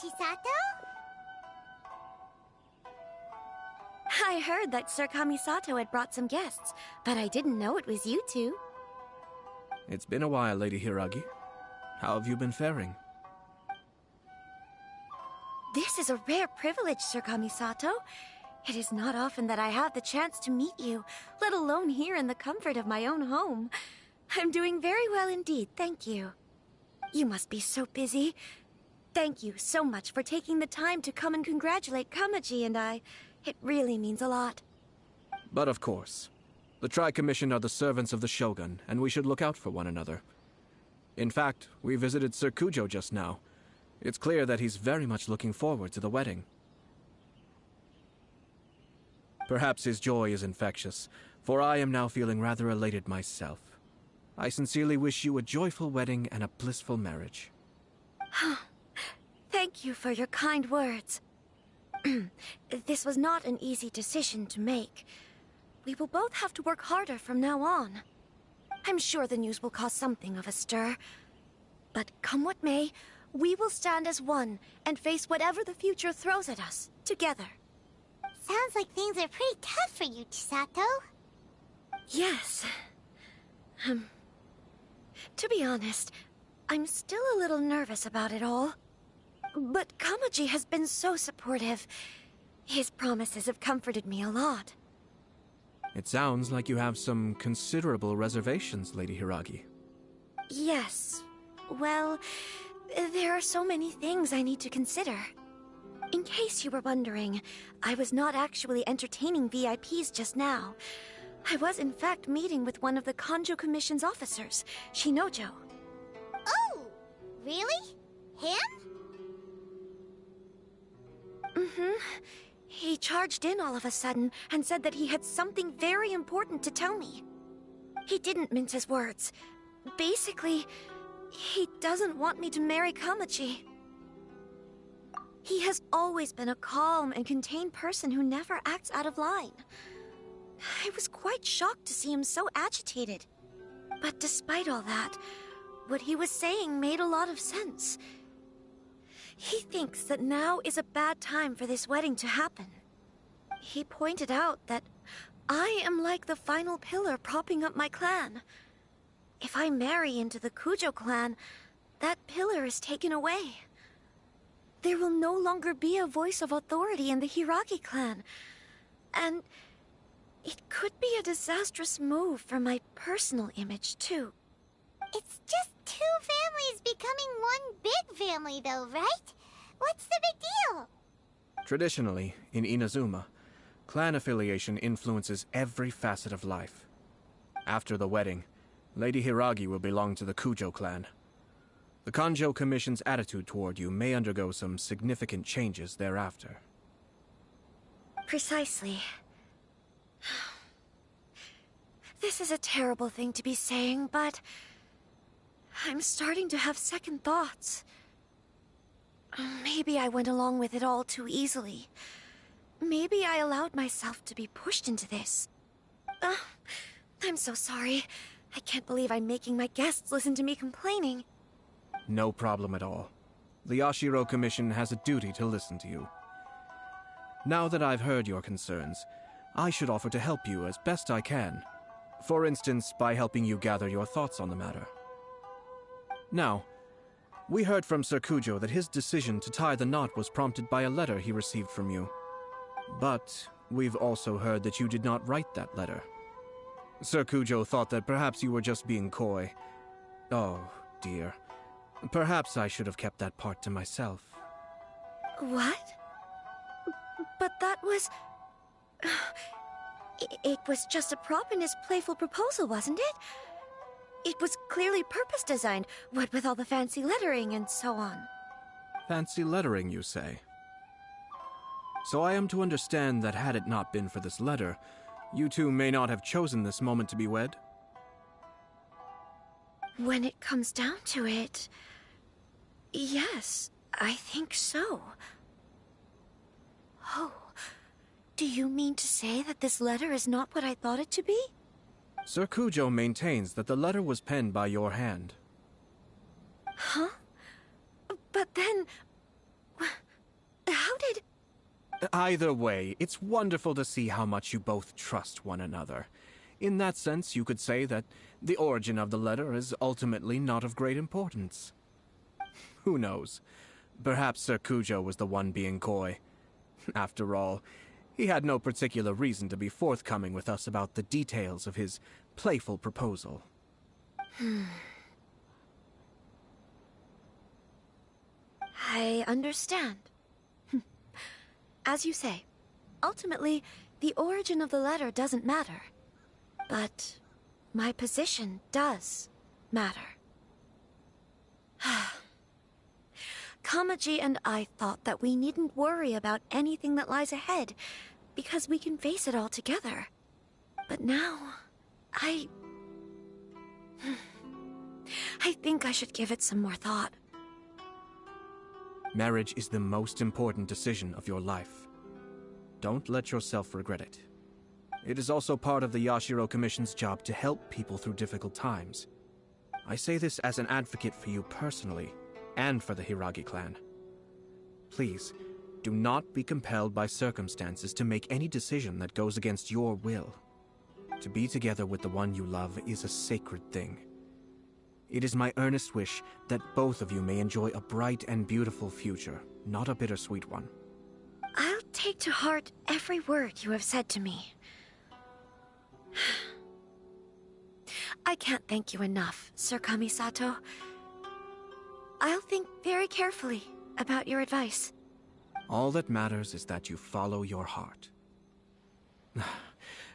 Chisato? I heard that Sir Kamisato had brought some guests, but I didn't know it was you two. It's been a while, Lady Hiragi. How have you been faring? This is a rare privilege, Sir Kamisato. It is not often that I have the chance to meet you, let alone here in the comfort of my own home. I'm doing very well indeed, thank you. You must be so busy. Thank you so much for taking the time to come and congratulate Kamaji and I. It really means a lot. But of course. The Tri-Commission are the servants of the Shogun, and we should look out for one another. In fact, we visited Sir Kujo just now. It's clear that he's very much looking forward to the wedding. Perhaps his joy is infectious, for I am now feeling rather elated myself. I sincerely wish you a joyful wedding and a blissful marriage. Thank you for your kind words. This was not an easy decision to make. We will both have to work harder from now on. I'm sure the news will cause something of a stir. But come what may, we will stand as one and face whatever the future throws at us, together. Sounds like things are pretty tough for you, Chisato. Yes. To be honest, I'm still a little nervous about it all. But Kamaji has been so supportive. His promises have comforted me a lot. It sounds like you have some considerable reservations, Lady Hiragi. Yes. Well, there are so many things I need to consider. In case you were wondering, I was not actually entertaining VIPs just now. I was in fact meeting with one of the Kanjo Commission's officers, Shinojo. Oh! Really? Him? Mm-hmm. He charged in all of a sudden and said that he had something very important to tell me. He didn't mince his words. Basically, he doesn't want me to marry Kamaji. He has always been a calm and contained person who never acts out of line. I was quite shocked to see him so agitated. But despite all that, what he was saying made a lot of sense. He thinks that now is a bad time for this wedding to happen. He pointed out that I am like the final pillar propping up my clan. If I marry into the Kujo clan, that pillar is taken away. There will no longer be a voice of authority in the Hiragi clan. And it could be a disastrous move for my personal image, too. It's just two families becoming one big family, though, right? What's the big deal? Traditionally, in Inazuma, clan affiliation influences every facet of life. After the wedding, Lady Hiragi will belong to the Kujo clan. The Kanjo Commission's attitude toward you may undergo some significant changes thereafter. Precisely. This is a terrible thing to be saying, but I'm starting to have second thoughts. Maybe I went along with it all too easily. Maybe I allowed myself to be pushed into this. I'm so sorry. I can't believe I'm making my guests listen to me complaining. No problem at all. The Yashiro Commission has a duty to listen to you. Now that I've heard your concerns, I should offer to help you as best I can. For instance, by helping you gather your thoughts on the matter. Now, we heard from Sir Kujo that his decision to tie the knot was prompted by a letter he received from you. But we've also heard that you did not write that letter. Sir Kujo thought that perhaps you were just being coy. Oh, dear. Perhaps I should have kept that part to myself. What? But that was... It was just a prop in his playful proposal, wasn't it? It was clearly purpose-designed, what with all the fancy lettering and so on. Fancy lettering, you say? So I am to understand that had it not been for this letter, you two may not have chosen this moment to be wed? When it comes down to it... yes, I think so. Oh, do you mean to say that this letter is not what I thought it to be? Sir Kujo maintains that the letter was penned by your hand. Huh? But then... Either way, it's wonderful to see how much you both trust one another. In that sense, you could say that the origin of the letter is ultimately not of great importance. Who knows? Perhaps Sir Kujo was the one being coy. After all, he had no particular reason to be forthcoming with us about the details of his playful proposal. I understand. As you say, ultimately, the origin of the letter doesn't matter. But my position does matter. Kamaji and I thought that we needn't worry about anything that lies ahead, because we can face it all together. But now, I think I should give it some more thought. Marriage is the most important decision of your life. Don't let yourself regret it. It is also part of the Yashiro Commission's job to help people through difficult times. I say this as an advocate for you personally, and for the Hiragi clan. Please, do not be compelled by circumstances to make any decision that goes against your will. To be together with the one you love is a sacred thing. It is my earnest wish that both of you may enjoy a bright and beautiful future, not a bittersweet one. I'll take to heart every word you have said to me. I can't thank you enough, Sir Kamisato. I'll think very carefully about your advice. All that matters is that you follow your heart.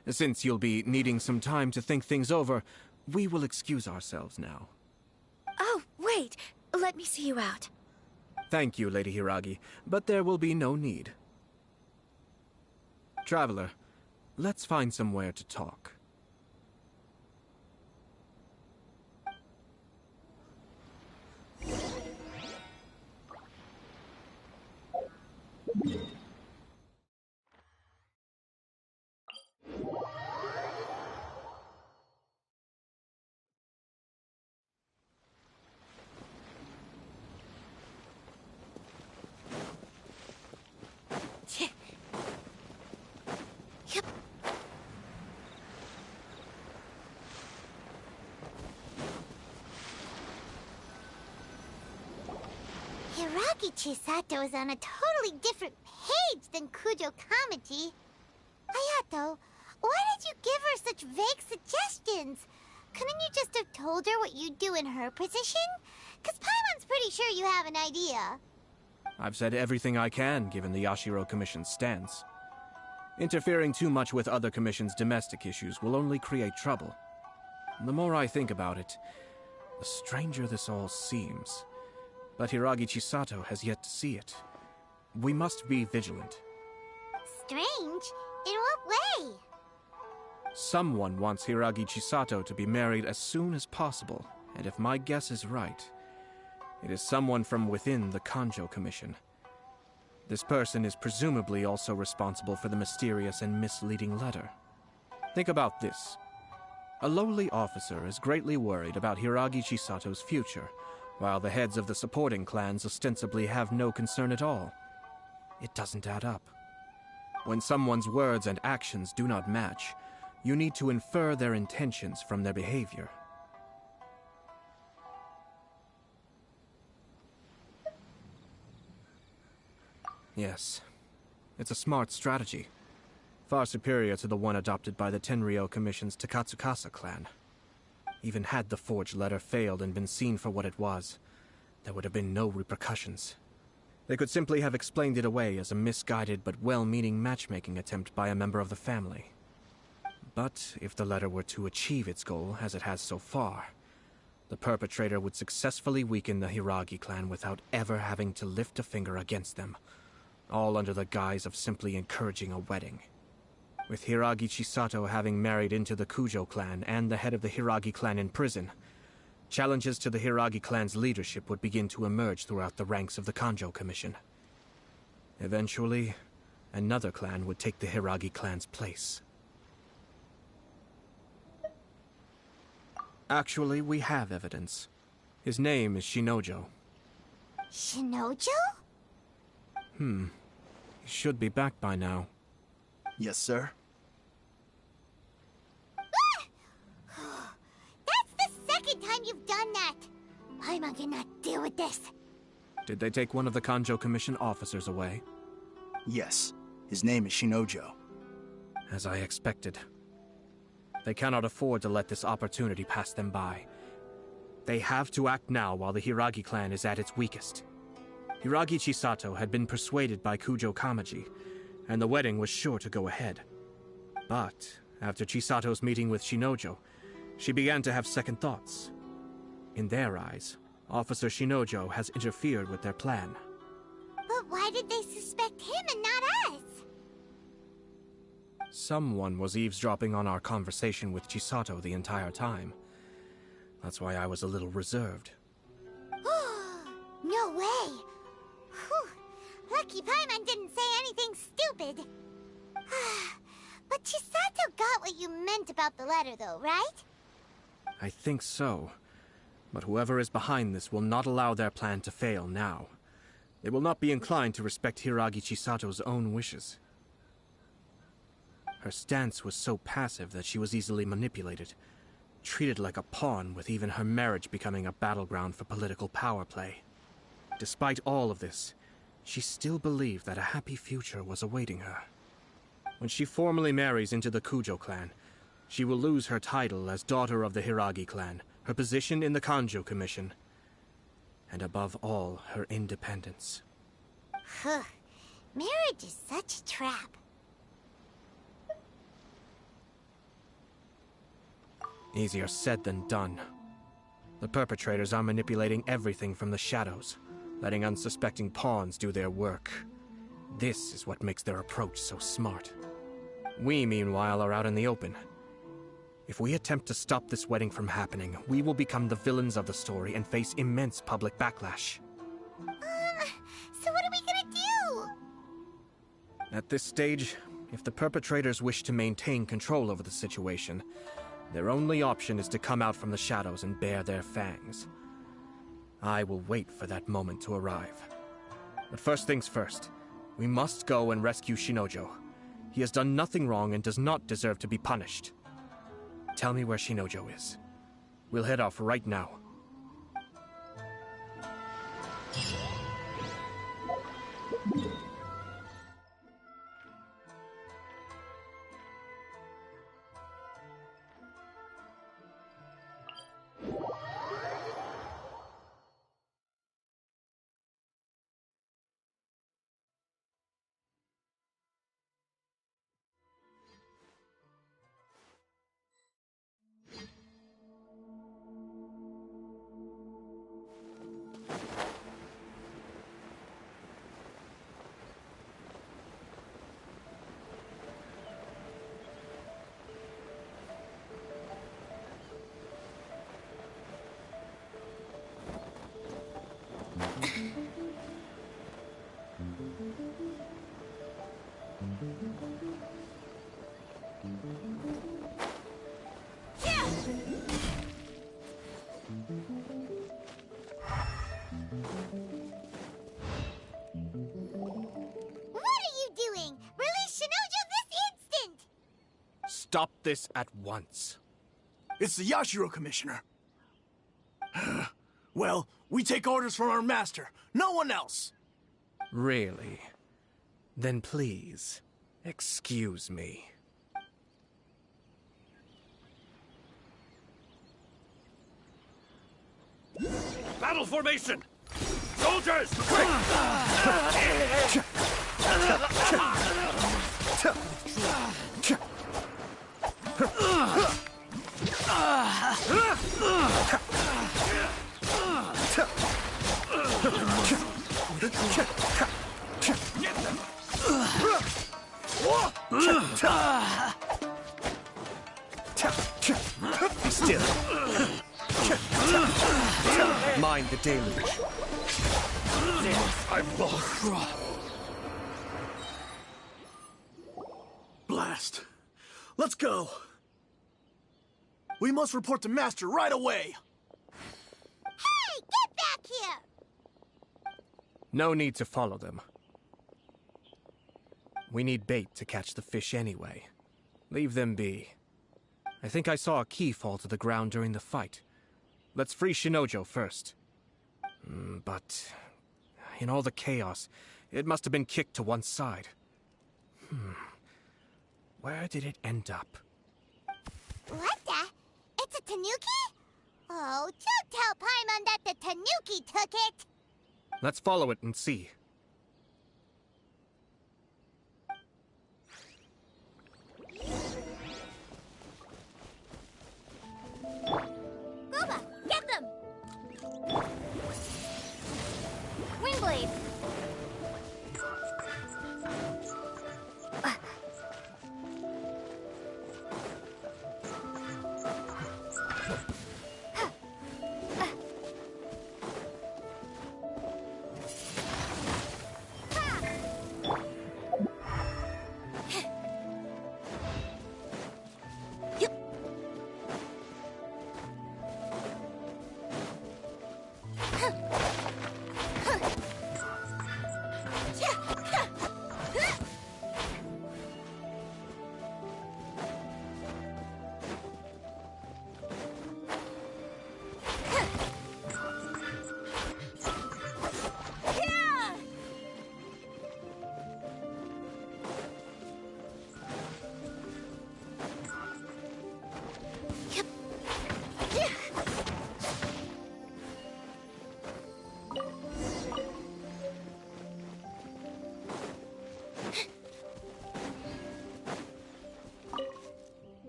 Since you'll be needing some time to think things over, we will excuse ourselves now. Oh, wait! Let me see you out. Thank you, Lady Hiragi, but there will be no need. Traveler, let's find somewhere to talk. Yep. Hiragi Chisato is on a totally different page than Kujo Kamaji. Hayato, why did you give her such vague suggestions? Couldn't you just have told her what you'd do in her position? 'Cause Paimon's pretty sure you have an idea. I've said everything I can, given the Yashiro Commission's stance. Interfering too much with other commissions' domestic issues will only create trouble. The more I think about it, the stranger this all seems. But Hiragi Chisato has yet to see it. We must be vigilant. Strange? In what way? Someone wants Hiragi Chisato to be married as soon as possible, and if my guess is right, it is someone from within the Kanjo Commission. This person is presumably also responsible for the mysterious and misleading letter. Think about this. A lowly officer is greatly worried about Hiragi Chisato's future, while the heads of the supporting clans ostensibly have no concern at all. It doesn't add up. When someone's words and actions do not match, you need to infer their intentions from their behavior. Yes, it's a smart strategy. Far superior to the one adopted by the Tenryou Commission's Takatsukasa clan. Even had the forged letter failed and been seen for what it was, there would have been no repercussions. They could simply have explained it away as a misguided but well-meaning matchmaking attempt by a member of the family. But if the letter were to achieve its goal, as it has so far, the perpetrator would successfully weaken the Hiragi clan without ever having to lift a finger against them, all under the guise of simply encouraging a wedding. With Hiragi Chisato having married into the Kujo clan and the head of the Hiragi clan in prison, challenges to the Hiragi clan's leadership would begin to emerge throughout the ranks of the Kanjo Commission. Eventually, another clan would take the Hiragi clan's place. Actually, we have evidence. His name is Shinojo. Shinojo? He Should be back by now. Yes, sir. That's the second time you've done that! I cannot deal with this. Did they take one of the Kanjo Commission officers away? Yes. His name is Shinojo. As I expected. They cannot afford to let this opportunity pass them by. They have to act now while the Hiragi clan is at its weakest. Hiragi Chisato had been persuaded by Kujo Kamaji, and the wedding was sure to go ahead. But, after Chisato's meeting with Shinojo, she began to have second thoughts. In their eyes, Officer Shinojo has interfered with their plan. But why did they suspect him and not us? Someone was eavesdropping on our conversation with Chisato the entire time. That's why I was a little reserved. No way! Whew. Lucky Paimon didn't say anything stupid. But Chisato got what you meant about the letter though, right? I think so. But whoever is behind this will not allow their plan to fail now. They will not be inclined to respect Hiragi Chisato's own wishes. Her stance was so passive that she was easily manipulated, treated like a pawn, with even her marriage becoming a battleground for political power play. Despite all of this, she still believed that a happy future was awaiting her. When she formally marries into the Kujo clan, she will lose her title as daughter of the Hiragi clan, her position in the Kanjo Commission, and above all, her independence. Marriage is such a trap. Easier said than done. The perpetrators are manipulating everything from the shadows, letting unsuspecting pawns do their work. This is what makes their approach so smart. We, meanwhile, are out in the open. If we attempt to stop this wedding from happening, we will become the villains of the story and face immense public backlash. So what are we gonna do? At this stage, if the perpetrators wish to maintain control over the situation, their only option is to come out from the shadows and bare their fangs. I will wait for that moment to arrive. But first things first, we must go and rescue Shinojo. He has done nothing wrong and does not deserve to be punished. Tell me where Shinojo is. We'll head off right now. Stop this at once. It's the Yashiro Commissioner. Well, we take orders from our master. No one else. Really? Then please, excuse me. Battle formation! Soldiers! Be still. Mind the deluge. I'm lost. Blast. Let's go. We must report to Master right away. Hey, get back here! No need to follow them. We need bait to catch the fish anyway. Leave them be. I think I saw a key fall to the ground during the fight. Let's free Shinojo first. But in all the chaos, it must have been kicked to one side. Where did it end up? What the? It's a tanuki? Oh, don't tell Paimon that the tanuki took it! Let's follow it and see. Gooba, get them! Wingblade!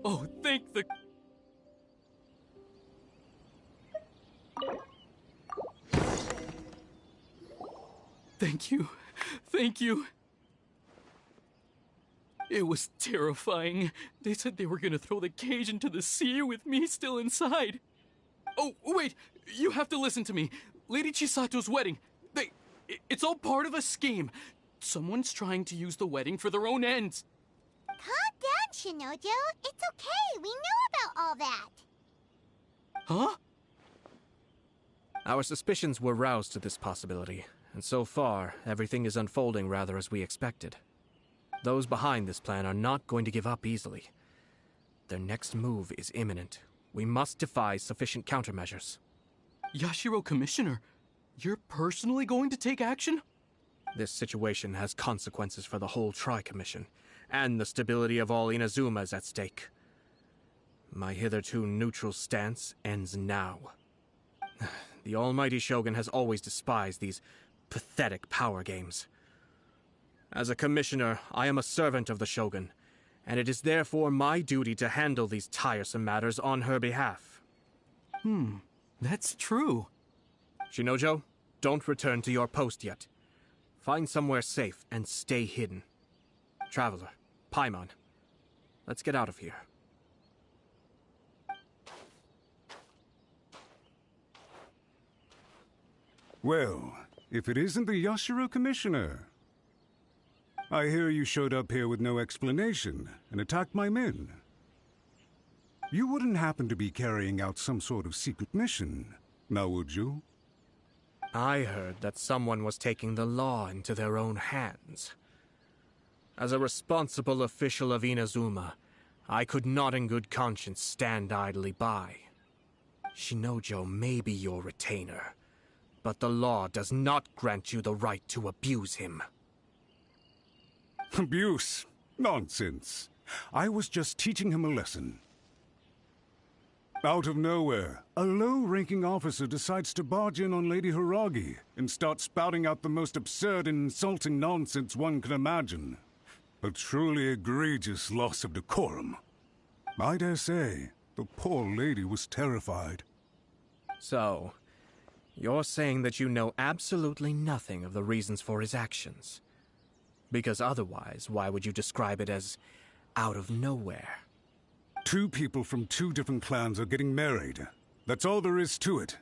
Oh, thank the... Thank you. Thank you. It was terrifying. They said they were gonna throw the cage into the sea with me still inside. Oh, wait! You have to listen to me. Lady Chisato's wedding. It's all part of a scheme. Someone's trying to use the wedding for their own ends. Calm down, Shinojo. It's okay. We know about all that. Huh? Our suspicions were roused to this possibility, and so far, everything is unfolding rather as we expected. Those behind this plan are not going to give up easily. Their next move is imminent. We must devise sufficient countermeasures. Yashiro Commissioner, you're personally going to take action? This situation has consequences for the whole Tri-Commission, and the stability of all Inazuma is at stake. My hitherto neutral stance ends now. The almighty Shogun has always despised these pathetic power games. As a commissioner, I am a servant of the Shogun, and it is therefore my duty to handle these tiresome matters on her behalf. That's true. Shinojo, don't return to your post yet. Find somewhere safe and stay hidden. Traveler, Paimon, let's get out of here. Well, if it isn't the Yashiro Commissioner. I hear you showed up here with no explanation and attacked my men. You wouldn't happen to be carrying out some sort of secret mission, now would you? I heard that someone was taking the law into their own hands. As a responsible official of Inazuma, I could not in good conscience stand idly by. Shinojo may be your retainer, but the law does not grant you the right to abuse him. Abuse? Nonsense. I was just teaching him a lesson. Out of nowhere, a low-ranking officer decides to barge in on Lady Hiragi and start spouting out the most absurd and insulting nonsense one can imagine. A truly egregious loss of decorum. I dare say, the poor lady was terrified. So, you're saying that you know absolutely nothing of the reasons for his actions? Because otherwise, why would you describe it as out of nowhere? Two people from two different clans are getting married. That's all there is to it.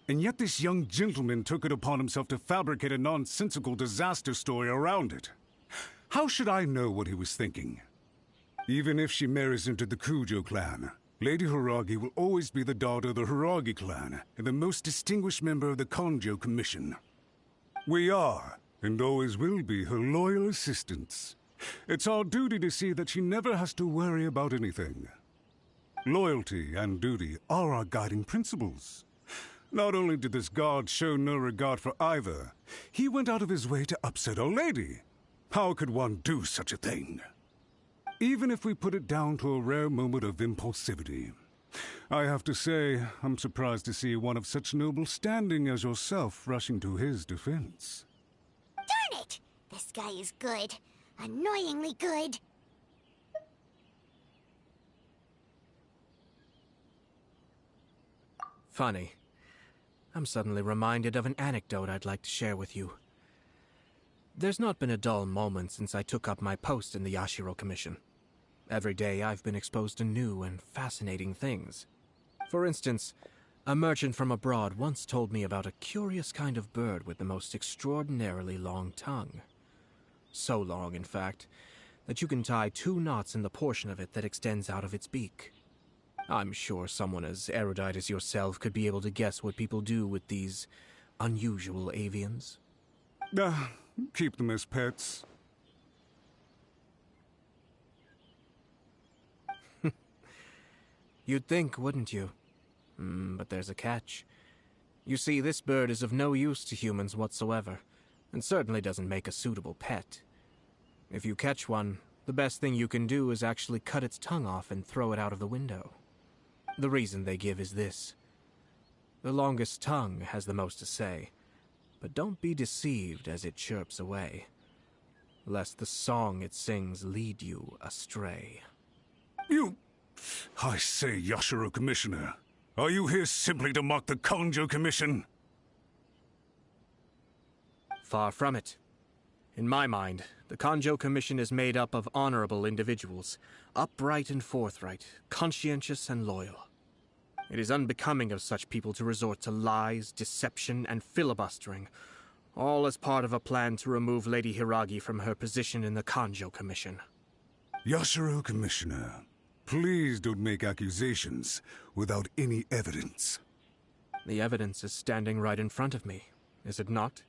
And yet this young gentleman took it upon himself to fabricate a nonsensical disaster story around it. How should I know what he was thinking? Even if she marries into the Kujo clan, Lady Hiragi will always be the daughter of the Hiragi clan and the most distinguished member of the Konjo Commission. We are, and always will be, her loyal assistants. It's our duty to see that she never has to worry about anything. Loyalty and duty are our guiding principles. Not only did this guard show no regard for either, he went out of his way to upset our lady. How could one do such a thing? Even if we put it down to a rare moment of impulsivity. I have to say, I'm surprised to see one of such noble standing as yourself rushing to his defense. Darn it! This guy is good. Annoyingly good. Funny. I'm suddenly reminded of an anecdote I'd like to share with you. There's not been a dull moment since I took up my post in the Yashiro Commission. Every day I've been exposed to new and fascinating things. For instance, a merchant from abroad once told me about a curious kind of bird with the most extraordinarily long tongue. So long, in fact, that you can tie 2 knots in the portion of it that extends out of its beak. I'm sure someone as erudite as yourself could be able to guess what people do with these unusual avians. Keep them as pets. You'd think, wouldn't you? But there's a catch. You see, this bird is of no use to humans whatsoever, and certainly doesn't make a suitable pet. If you catch one, the best thing you can do is actually cut its tongue off and throw it out of the window. The reason they give is this. The longest tongue has the most to say, but don't be deceived as it chirps away, lest the song it sings lead you astray. I say, Yashiro Commissioner, are you here simply to mock the Kanjo Commission? Far from it. In my mind, the Kanjo Commission is made up of honorable individuals, upright and forthright, conscientious and loyal. It is unbecoming of such people to resort to lies, deception, and filibustering, all as part of a plan to remove Lady Hiragi from her position in the Kanjo Commission. Yashiro Commissioner, please don't make accusations without any evidence. The evidence is standing right in front of me, is it not?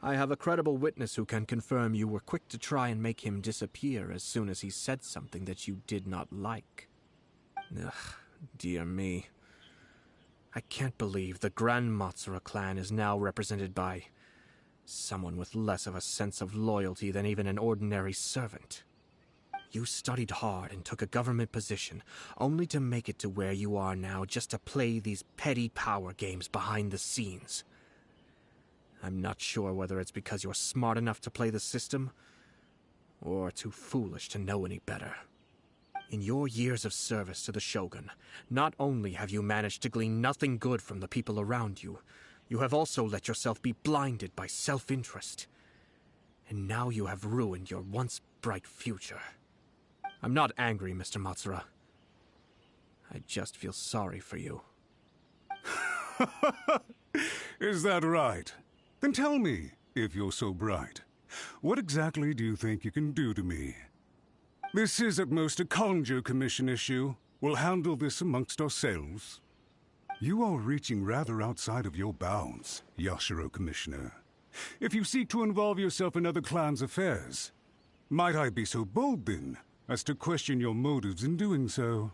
I have a credible witness who can confirm you were quick to try and make him disappear as soon as he said something that you did not like. Ugh, dear me. I can't believe the Grand Matsura clan is now represented by someone with less of a sense of loyalty than even an ordinary servant. You studied hard and took a government position, only to make it to where you are now just to play these petty power games behind the scenes. I'm not sure whether it's because you're smart enough to play the system, or too foolish to know any better. In your years of service to the Shogun, not only have you managed to glean nothing good from the people around you, you have also let yourself be blinded by self-interest. And now you have ruined your once bright future. I'm not angry, Mr. Matsura. I just feel sorry for you. Is that right? Then tell me, if you're so bright, what exactly do you think you can do to me? This is at most a Kanjo Commission issue. We'll handle this amongst ourselves. You are reaching rather outside of your bounds, Yashiro Commissioner. If you seek to involve yourself in other clans' affairs, might I be so bold, then, as to question your motives in doing so?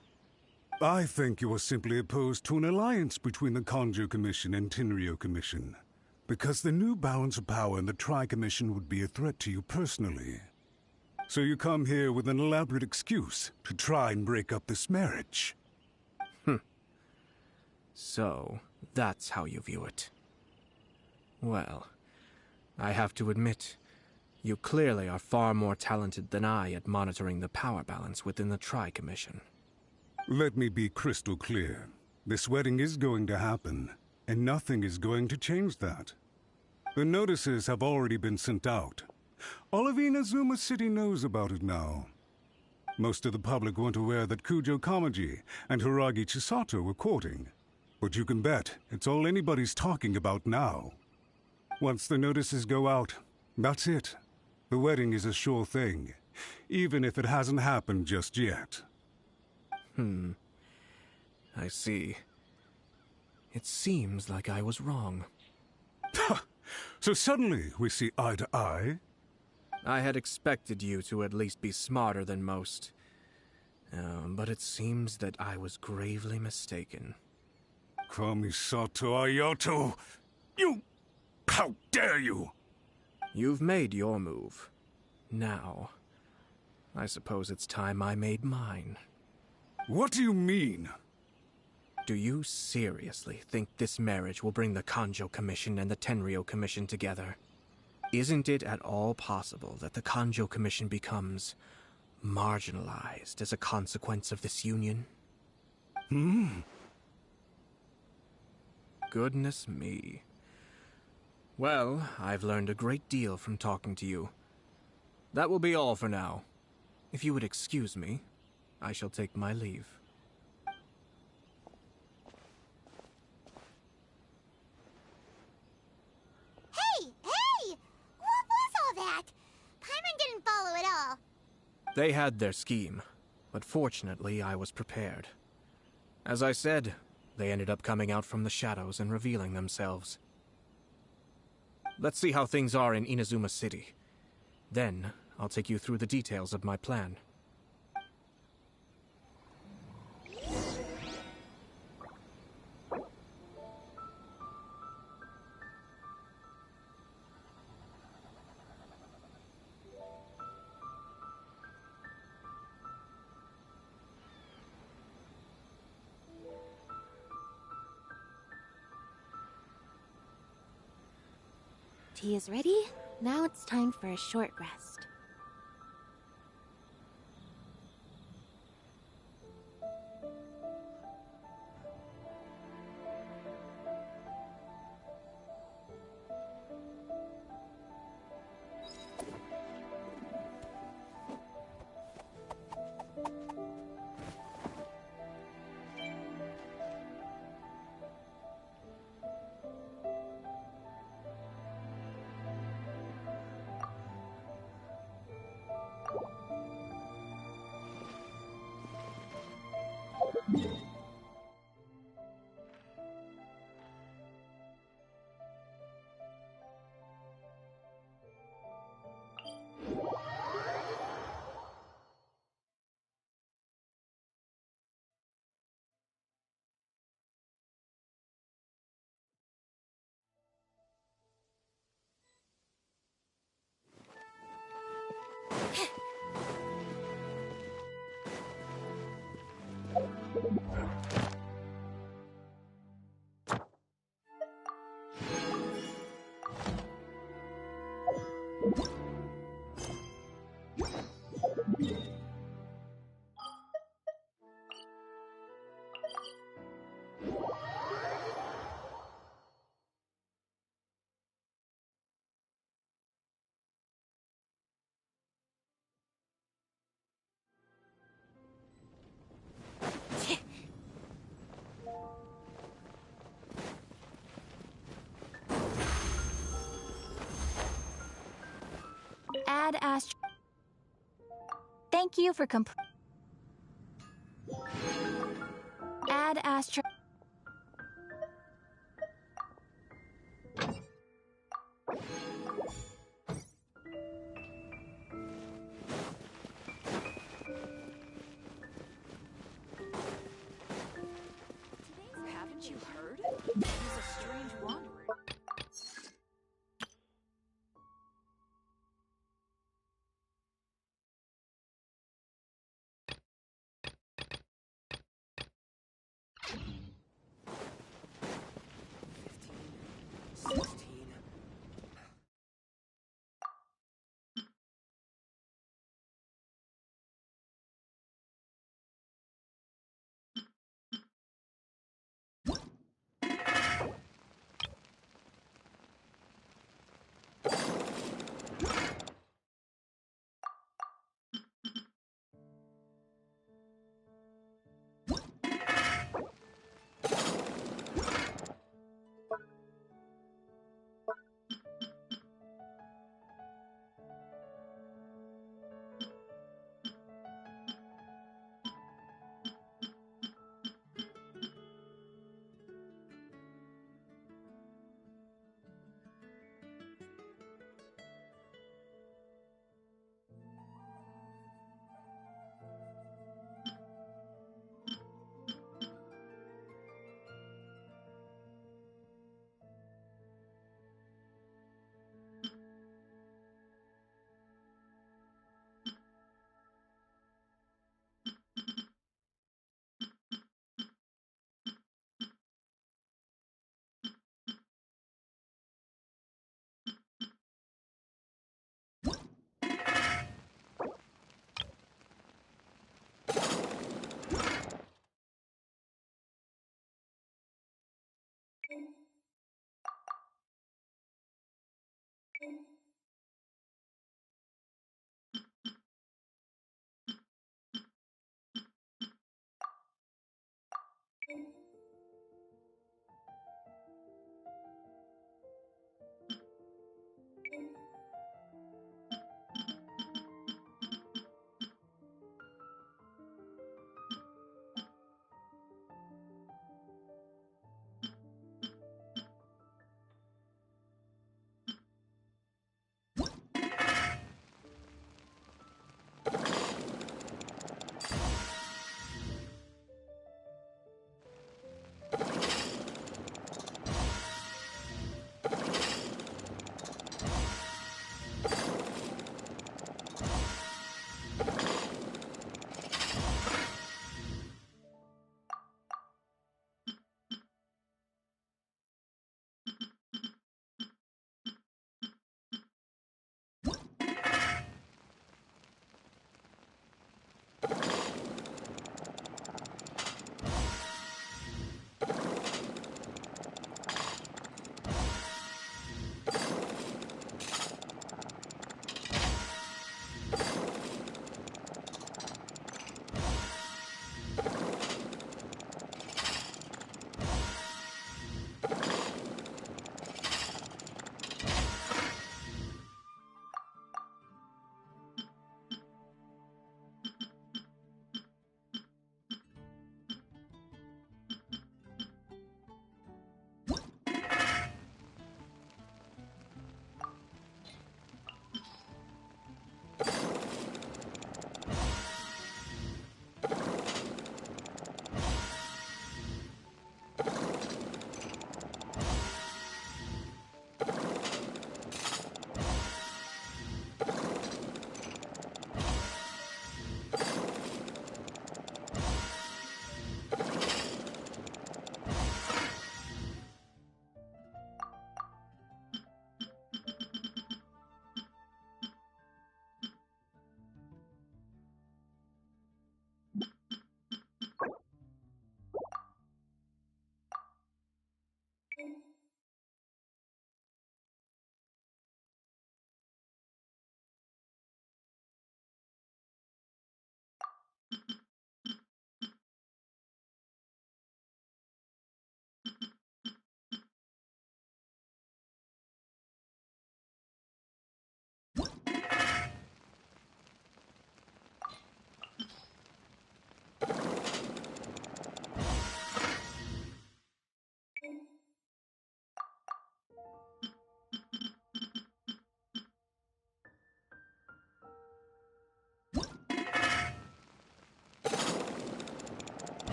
I think you are simply opposed to an alliance between the Kanjo Commission and Tenryo Commission, because the new balance of power in the Tri-Commission would be a threat to you personally. So you come here with an elaborate excuse to try and break up this marriage. So, that's how you view it. Well, I have to admit, you clearly are far more talented than I at monitoring the power balance within the Tri-Commission. Let me be crystal clear. This wedding is going to happen, and nothing is going to change that. The notices have already been sent out. All of Inazuma City knows about it now. Most of the public weren't aware that Kujo Kamaji and Hiragi Chisato were courting. But you can bet it's all anybody's talking about now. Once the notices go out, that's it. The wedding is a sure thing, even if it hasn't happened just yet. I see. It seems like I was wrong. So suddenly we see eye to eye? I had expected you to at least be smarter than most. But it seems that I was gravely mistaken. Kamisato Ayato! You... How dare you! You've made your move. Now, I suppose it's time I made mine. What do you mean? Do you seriously think this marriage will bring the Kanjo Commission and the Tenryo Commission together? Isn't it at all possible that the Kanjo Commission becomes marginalized as a consequence of this union? Goodness me. Well, I've learned a great deal from talking to you. That will be all for now. If you would excuse me, I shall take my leave. Hey! What was all that? Paimon didn't follow at all. They had their scheme, but fortunately I was prepared. As I said, they ended up coming out from the shadows and revealing themselves. Let's see how things are in Inazuma City. Then, I'll take you through the details of my plan. Tea is ready. Now it's time for a short rest. Add Astro. Thank you for Add Astro. Haven't you heard? He's a strange wanderer.